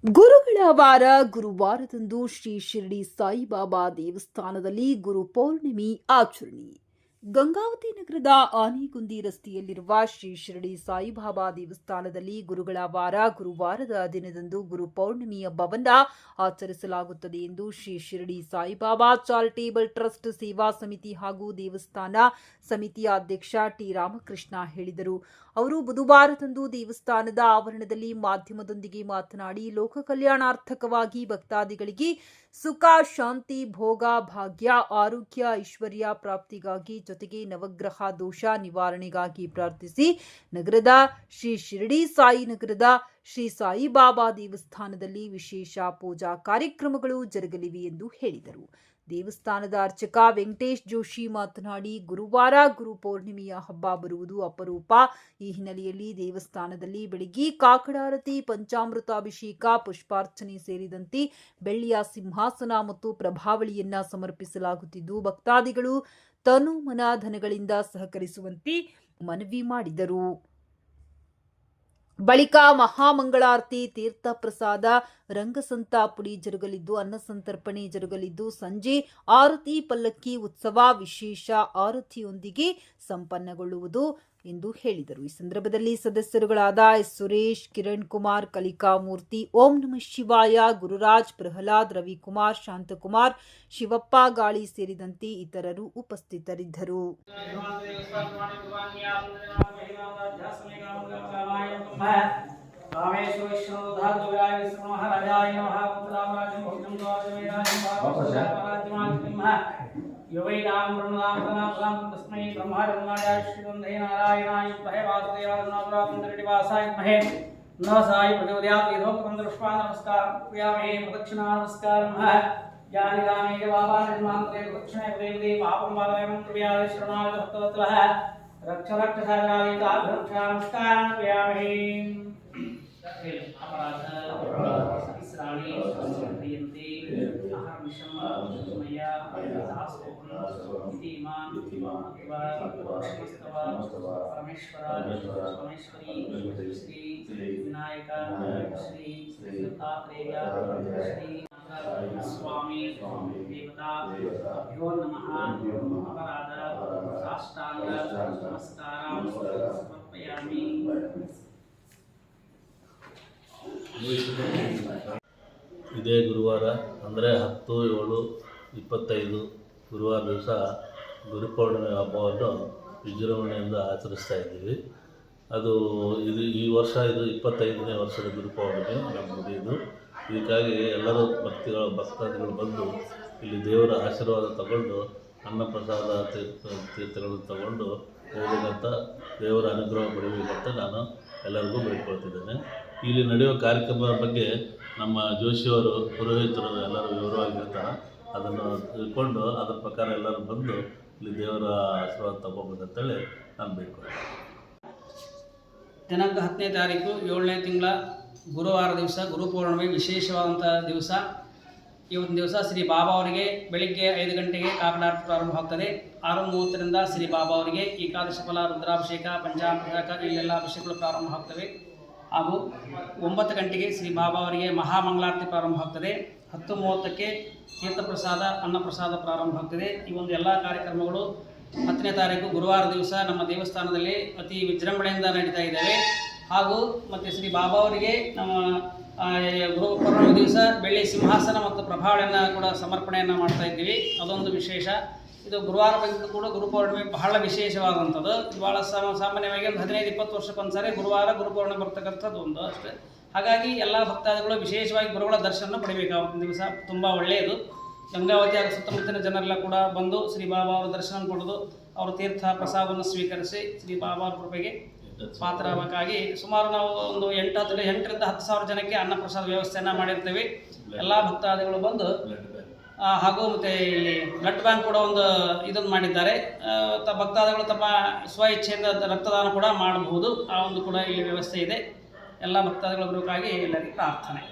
ಗುರುಗಳ ವಾರ ಗುರುವಾರದಂದು ಶ್ರೀ ಶಿರಡಿ ಸಾಯಿಬಾಬಾ ದೇವಸ್ಥಾನದಲ್ಲಿ ಗುರು ಪೌರ್ಣಿಮೆ ಆಚರಣೆ. ಗಂಗಾವತಿ ನಗರದ ಆನೆಗುಂದಿ ರಸ್ತೆಯಲ್ಲಿರುವ ಶ್ರೀ ಶಿರಡಿ ಸಾಯಿಬಾಬಾ ದೇವಸ್ಥಾನದಲ್ಲಿ ಗುರುಗಳ ವಾರ ಗುರುವಾರದ ದಿನದಂದು ಗುರು ಪೌರ್ಣಿಮೆ ಹಬ್ಬವನ್ನು ಆಚರಿಸಲಾಗುತ್ತದೆ ಎಂದು ಶ್ರೀ ಶಿರಡಿ ಸಾಯಿಬಾಬಾ ಚಾರಿಟೇಬಲ್ ಟ್ರಸ್ಟ್ ಸೇವಾ ಸಮಿತಿ ಹಾಗೂ ದೇವಸ್ಥಾನ ಸಮಿತಿಯ ಅಧ್ಯಕ್ಷ ಟಿ ರಾಮಕೃಷ್ಣ ಹೇಳಿದರು. ಅವರು ಬುಧವಾರದಂದು ದೇವಸ್ಥಾನದ ಆವರಣದಲ್ಲಿ ಮಾಧ್ಯಮದೊಂದಿಗೆ ಮಾತನಾಡಿ, ಲೋಕ ಕಲ್ಯಾಣಾರ್ಥಕವಾಗಿ ಭಕ್ತಾದಿಗಳಿಗೆ ಸುಖ, ಶಾಂತಿ, ಭೋಗ, ಭಾಗ್ಯ, ಆರೋಗ್ಯ, ಐಶ್ವರ್ಯ ಪ್ರಾಪ್ತಿಗಾಗಿ ಜೊತೆಗೆ ನವಗ್ರಹ ದೋಷ ನಿವಾರಣೆಗಾಗಿ ಪ್ರಾರ್ಥಿಸಿ ನಗರದ ಶ್ರೀ ಶಿರಡಿ ಸಾಯಿನಗರದ ಶ್ರೀ ಸಾಯಿಬಾಬಾ ದೇವಸ್ಥಾನದಲ್ಲಿ ವಿಶೇಷ ಪೂಜಾ ಕಾರ್ಯಕ್ರಮಗಳು ಜರುಗಲಿವೆ ಎಂದು ಹೇಳಿದರು. ದೇವಸ್ಥಾನದ ಅರ್ಚಕ ವೆಂಕಟೇಶ್ ಜೋಶಿ ಮಾತನಾಡಿ, ಗುರುವಾರ ಗುರು ಪೌರ್ಣಿಮೆಯ ಹಬ್ಬ ಬರುವುದು ಅಪರೂಪ. ಈ ಹಿನ್ನೆಲೆಯಲ್ಲಿ ದೇವಸ್ಥಾನದಲ್ಲಿ ಬೆಳಗ್ಗೆ ಕಾಕಡಾರತಿ, ಪಂಚಾಮೃತಾಭಿಷೇಕ, ಪುಷ್ಪಾರ್ಚನೆ ಸೇರಿದಂತೆ ಬೆಳ್ಳಿಯ ಸಿಂಹಾಸನ ಮತ್ತು ಪ್ರಭಾವಳಿಯನ್ನ ಸಮರ್ಪಿಸಲಾಗುತ್ತಿದ್ದು, ಭಕ್ತಾದಿಗಳು ತನು ಮನ ಧನಗಳಿಂದ ಸಹಕರಿಸುವಂತೆ ಮನವಿ ಮಾಡಿದರು. ಬಳಿಕ ಮಹಾಮಂಗಳಾರತಿ, ತೀರ್ಥ ಪ್ರಸಾದ, ರಂಗಸಂತಾಪುಡಿ ಜರುಗಲಿದ್ದು, ಅನ್ನಸಂತರ್ಪಣೆ ಜರುಗಲಿದ್ದು, ಸಂಜೆ ಆರತಿ ಪಲ್ಲಕ್ಕಿ ಉತ್ಸವ ವಿಶೇಷ ಆರತಿಯೊಂದಿಗೆ ಸಂಪನ್ನಗೊಳ್ಳುವುದು ಎಂದು ಹೇಳಿದರು. ಈ ಸಂದರ್ಭದಲ್ಲಿ ಸದಸ್ಯರುಗಳಾದ ಎಸ್ ಸುರೇಶ್, ಕಿರಣ್ ಕುಮಾರ್, ಕಲಿಕಾಮೂರ್ತಿ, ಓಂ ನಮಃ ಶಿವಾಯ, ಗುರುರಾಜ್, ಪ್ರಹ್ಲಾದ್, ರವಿಕುಮಾರ್, ಶಾಂತಕುಮಾರ್, ಶಿವಪ್ಪ ಗಾಳಿ ಸೇರಿದಂತೆ ಇತರರು ಉಪಸ್ಥಿತರಿದ್ದರು. ಯುವೈನಾಂ ಬ್ರಹ್ಮನಾಂ ತಸ್ಮೈ ಬ್ರಹ್ಮಾಯ ಶ್ರೀಗಂಧೇ ನಾರಾಯಣಾಯ ವಿದ್ಮಹೇ ವಾಸುದೇವಾಯ ವಿದ್ಮಹೇ ನಮಸಾಯ ಪ್ರಚೋದಯಾತ್. ಯಥೋಕ್ತಂ ನಮಸ್ಕಾರಂ ಕ್ರಿಯಾಮಹೇ. ಪ್ರದಕ್ಷಿಣಾ ನಮಸ್ಕಾರಂ. ಯಾನಿ ಗಾಮೇ ಬಾಬಾ ನಿರ್ಮಾಂತೇ ಪ್ರದಕ್ಷಿಣೆ ದೇವದೇ ಪಾಪಂ ಬಾಲಯಂ ಕ್ರಿಯಾಯ ಶರಣಾಯ ಭಕ್ತವತ್ಸಲಃ ರಕ್ಷ ರಕ್ಷ ಸಾಗರಾಯ ತಾಭ್ರಕ್ಷಾ ನಮಸ್ಕಾರಂ ಕ್ರಿಯಾಮಹೇ. ಅಪರಾಧ ಸಹಸ್ರಾಣಿ ಕ್ರಿಯಂತೆ ಅಹರ್ನಿಶಂ ಮಯ ದಾಸೋಹಂ ಇತಿಮಾನ್ ಪರಮೇಶ್ವರ ಪರಮೇಶ್ವರಿ ಶ್ರೀ ವಿನಾಯಕ ಶ್ರೀ ದತ್ತಾತ್ರೇಯ ಶ್ರೀ ಸ್ವಾಮಿ ದೇವತಾ ಅಭ್ಯೋ ನಮಃ. ಅಪರಾಧ ಸಾಷ್ಟಾಂಗ ನಮಸ್ಕಾರ ಸಮರ್ಪಯಾಮಿ. ಇದೇ ಗುರುವಾರ ಅಂದರೆ 10/7/25 ಗುರುವಾರ ದಿವಸ ಗುರುಪೌರ್ಣಿಮೆ ಹಬ್ಬವನ್ನು ವಿಜೃಂಭಣೆಯಿಂದ ಆಚರಿಸ್ತಾ ಇದ್ದೀವಿ. ಇದು ಈ ವರ್ಷ 25ನೇ ವರ್ಷದ ಗುರುಪೌರ್ಣಿಮೆ ನಮ್ಮದು ಇದು. ಇದಕ್ಕಾಗಿ ಎಲ್ಲರೂ ಭಕ್ತಾದಿಗಳು ಬಂದು ಇಲ್ಲಿ ದೇವರ ಆಶೀರ್ವಾದ ತಗೊಂಡು ಅನ್ನಪ್ರಸಾದ ತೀರ್ಥಗಳನ್ನು ತಗೊಂಡು ಹೋಗಬೇಕಂತ, ದೇವರ ಅನುಗ್ರಹ ಪಡೆಯಬೇಕಂತ ನಾನು ಎಲ್ಲರಿಗೂ ಬೇಡ್ಕೊಳ್ತಿದ್ದೇನೆ. ಇಲ್ಲಿ ನಡೆಯುವ ಕಾರ್ಯಕ್ರಮದ ಬಗ್ಗೆ ನಮ್ಮ ಜೋಶಿಯವರು ಪುರೋಹಿತರು ಎಲ್ಲರೂ ವಿವರವಾಗಿರ್ತಾರೆ. ಅದನ್ನು ತಿಳ್ಕೊಂಡು ಅದರ ಪ್ರಕಾರ ಎಲ್ಲರೂ ಬಂದು ಇಲ್ಲಿ ದೇವರ ಆಶೀರ್ವಾದ ತಗೋಬೇಕಂತೇಳಿ ನಾನು ಬೇಡ್ಕೊಳ್ತೀನಿ. ದಿನಾಂಕ 10ನೇ ತಾರೀಕು 7ನೇ ತಿಂಗಳ ಗುರುವಾರ ದಿವಸ ಗುರುಪೌರ್ಣಿಮೆ ವಿಶೇಷವಾದಂಥ ದಿವಸ. ಈ ಒಂದು ದಿವಸ ಶ್ರೀ ಬಾಬಾ ಅವರಿಗೆ ಬೆಳಿಗ್ಗೆ 5 ಗಂಟೆಗೆ ಕಾಕಡಾರತಿ ಪ್ರಾರಂಭವಾಗ್ತದೆ. 6:30ರಿಂದ ಶ್ರೀ ಬಾಬಾ ಅವರಿಗೆ ಏಕಾದಶ ಫಲ, ರುದ್ರಾಭಿಷೇಕ, ಪಂಚಾಮೃತ ಇಲ್ಲೆಲ್ಲ ಅಭಿಷೇಕಗಳು ಪ್ರಾರಂಭ ಆಗ್ತವೆ. ಹಾಗೂ 9 ಗಂಟೆಗೆ ಶ್ರೀ ಬಾಬಾ ಅವರಿಗೆ ಮಹಾಮಂಗಳಾರತಿ ಪ್ರಾರಂಭವಾಗ್ತದೆ. 10:30ಕ್ಕೆ ತೀರ್ಥಪ್ರಸಾದ, ಅನ್ನಪ್ರಸಾದ ಪ್ರಾರಂಭ ಆಗ್ತದೆ. ಈ ಒಂದು ಎಲ್ಲ ಕಾರ್ಯಕ್ರಮಗಳು 10ನೇ ತಾರೀಕು ಗುರುವಾರ ದಿವಸ ನಮ್ಮ ದೇವಸ್ಥಾನದಲ್ಲಿ ಅತಿ ವಿಜೃಂಭಣೆಯಿಂದ ನಡೀತಾ ಇದ್ದಾವೆ. ಹಾಗೂ ಮತ್ತು ಶ್ರೀ ಬಾಬಾ ಅವರಿಗೆ ನಮ್ಮ ಗುರುಪೌರ್ಣಿಮೆ ದಿವಸ ಬೆಳ್ಳಿ ಸಿಂಹಾಸನ ಮತ್ತು ಪ್ರಭಾವಳಿಯನ್ನು ಕೂಡ ಸಮರ್ಪಣೆಯನ್ನು ಮಾಡ್ತಾ ಇದ್ದೀವಿ. ಅದೊಂದು ವಿಶೇಷ. ಇದು ಗುರುವಾರ ಬಂದು ಕೂಡ ಗುರುಪೌರ್ಣಿಮೆ ಬಹಳ ವಿಶೇಷವಾದಂಥದ್ದು. ಇದು ಭಾಳ ಸಾಮಾನ್ಯವಾಗಿ ಒಂದು 15-20 ವರ್ಷಕ್ಕೊಂದ್ಸರಿ ಗುರುವಾರ ಗುರುಪೌರ್ಣಿಮೆ ಬರ್ತಕ್ಕಂಥದ್ದು ಒಂದು ಅಷ್ಟೇ. ಹಾಗಾಗಿ ಎಲ್ಲ ಭಕ್ತಾದಿಗಳು ವಿಶೇಷವಾಗಿ ಗುರುಗಳ ದರ್ಶನ ಪಡಿಬೇಕು. ಆವತ್ತಿನ ದಿವಸ ತುಂಬ ಒಳ್ಳೆಯದು. ಗಂಗಾವತಿ ಹಾಗೂ ಸುತ್ತಮುತ್ತಲಿನ ಜನರೆಲ್ಲ ಕೂಡ ಬಂದು ಶ್ರೀ ಬಾಬಾ ಅವರ ದರ್ಶನ ಪಡೆದು ಅವರು ತೀರ್ಥ ಪ್ರಸಾದವನ್ನು ಸ್ವೀಕರಿಸಿ ಶ್ರೀ ಬಾಬಾ ಅವರ ಕೃಪೆಗೆ ಪಾತ್ರರಾಗಬೇಕಾಗಿ ಸುಮಾರು ನಾವು ಒಂದು 8,000 ರಿಂದ 10,000 ಜನಕ್ಕೆ ಅನ್ನಪ್ರಸಾದ ವ್ಯವಸ್ಥೆಯನ್ನು ಮಾಡಿರ್ತೇವೆ. ಎಲ್ಲ ಭಕ್ತಾದಿಗಳು ಬಂದು ಹಾಗೂ ಮತ್ತು ಇಲ್ಲಿ ಬ್ಲಡ್ ಬ್ಯಾಂಕ್ ಕೂಡ ಒಂದು ಇದನ್ನು ಮಾಡಿದ್ದಾರೆ. ಭಕ್ತಾದಿಗಳು ತಮ್ಮ ಸ್ವ ಇಚ್ಛೆಯಿಂದ ರಕ್ತದಾನ ಕೂಡ ಮಾಡಬಹುದು. ಆ ಒಂದು ಕೂಡ ಇಲ್ಲಿ ವ್ಯವಸ್ಥೆ ಇದೆ. ಎಲ್ಲ ಭಕ್ತಾದಿಗಳ ಬರೋಕ್ಕಾಗಿ ಎಲ್ಲರಿಗೂ ಪ್ರಾರ್ಥನೆ.